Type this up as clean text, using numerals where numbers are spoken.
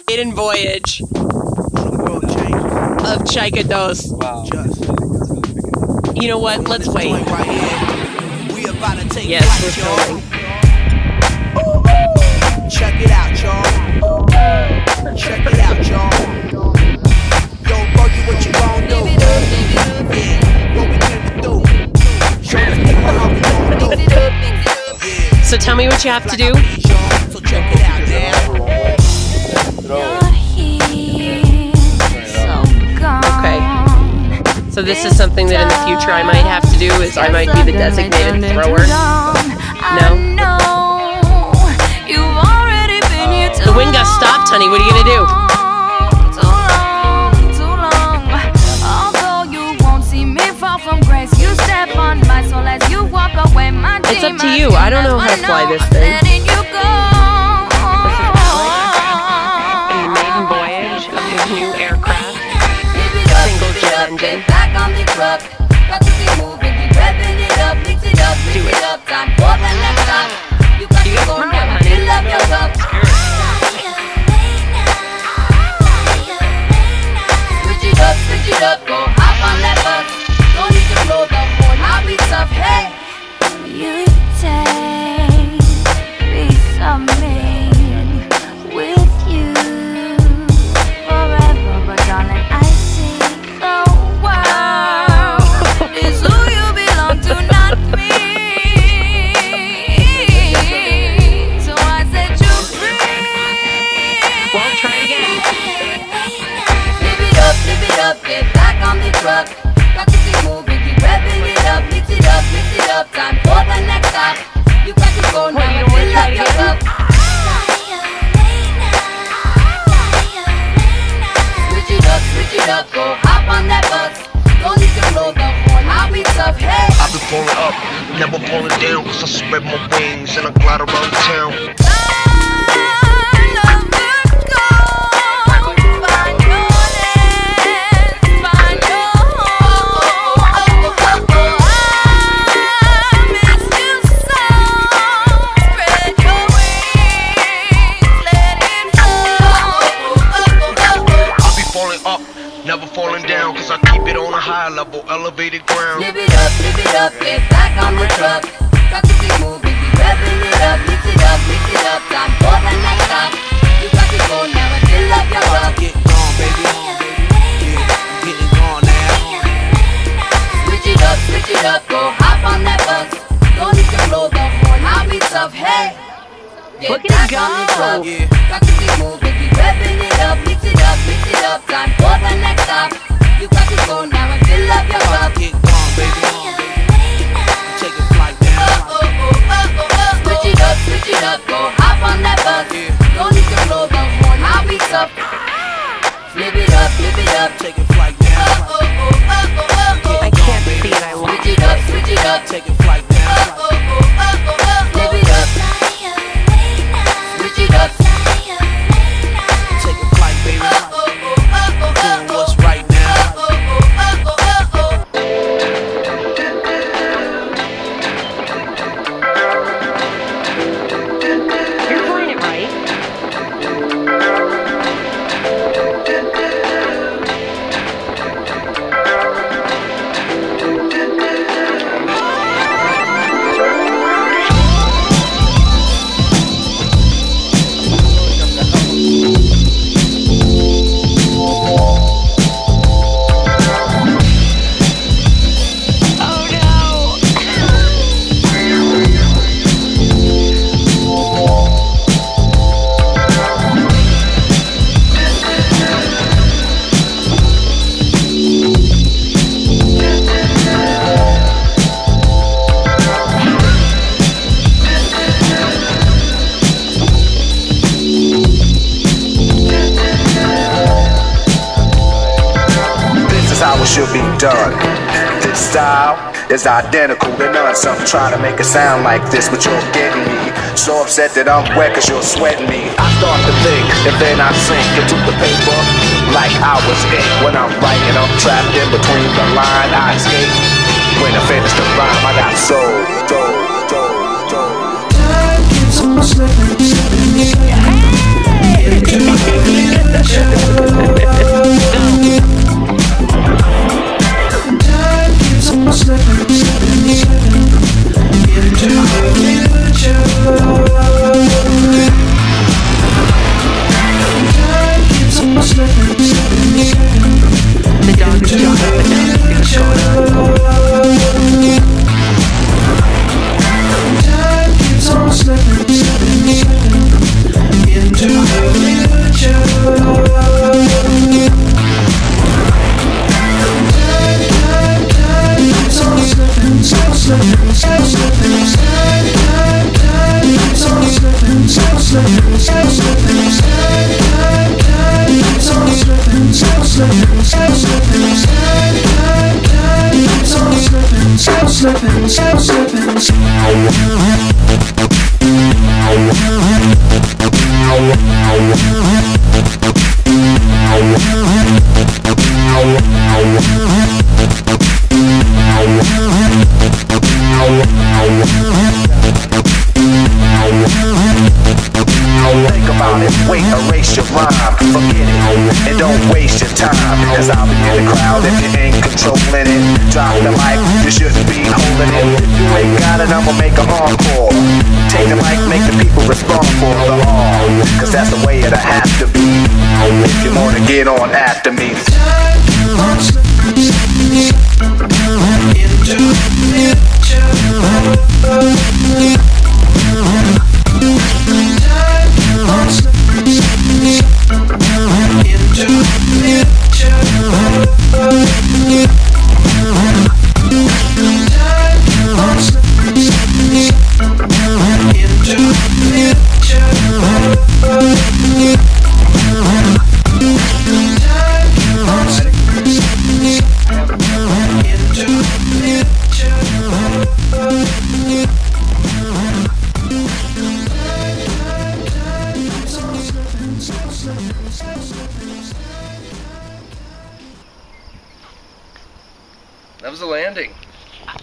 Maiden voyage of Chika Dos. Wow. You know what? Let's wait. Yes, we're filming. Check it out, y'all. Check it out, y'all. Yo, Buggy, what you gon' do? Yeah, what we gonna do? Show the people how we gon' do. Yeah. So tell me what you have to do. So check it out now. Okay. So this is something that in the future I might have to do, is I might be the designated thrower. No? The wind gust stopped, honey. What are you gonna do? It's up to you. I don't know how to fly this thing. This is Alex in the maiden voyage of his new aircraft. Single jet engine. Do it. You got to honey. Switch it up, go hop on that bus. Don't need to blow the horn, I'll be tough, hey. You take piece of me with you forever, but darling, I see the world is who you belong to, not me. So I set you free. Well, try again. Live it up, get back on the truck. Got to keep moving, keep revving it up, mix it up, time for the next stop. You got to go now and fill up your cup. Switch it up, go hop on that bus. Don't need to blow the horn, I'll be tough, hey. I've been falling up, never falling down, cause I spread my wings and I glide around town. Never falling down, cause I keep it on a high level, elevated ground. Live it up, get back on the truck. Got to keep moving, keep revving it up, mix it up, time for the next stop. You got to go now and fill up your cup. Get gone, baby. Yeah, I'm getting gone now. Switch it up, go hop on that bus. Don't need to blow the horn, I'll be tough, hey. Look at it go. Yeah. Got to keep moving, keep revving it up, mix it up, time for the next stop. You got to go now and fill up your cup. Get gone, baby. Take a flight down. Switch it up, go hop on that bus. Don't need to blow the horn, I'll be tough. Flip it up, Take a flight down. I can't see it, I want it. switch it up. Take a flight down. Flip it up, switch it up. Take a flight, baby. Doing what's right now. You're flying it right. Should be done. This style is identical to none. Some try to make it sound like this, but you're getting me so upset that I'm wet cause you're sweating me. I start to think and then I sink into the paper like I was ink. When I'm writing, I'm trapped in between the line. I escape when I finish the rhyme. I got soul. Time keeps on slipping, slipping, slipping. erase your rhyme. Forget it, and don't waste your time, cause I'll be in the crowd if you ain't controlling it. Drop the mic, you shouldn't be holding it. If you ain't got it, I'ma make a encore. Take the mic, make the people respond for the all, cause that's the way it'll have to be if you wanna get on after me. Into the That was the landing.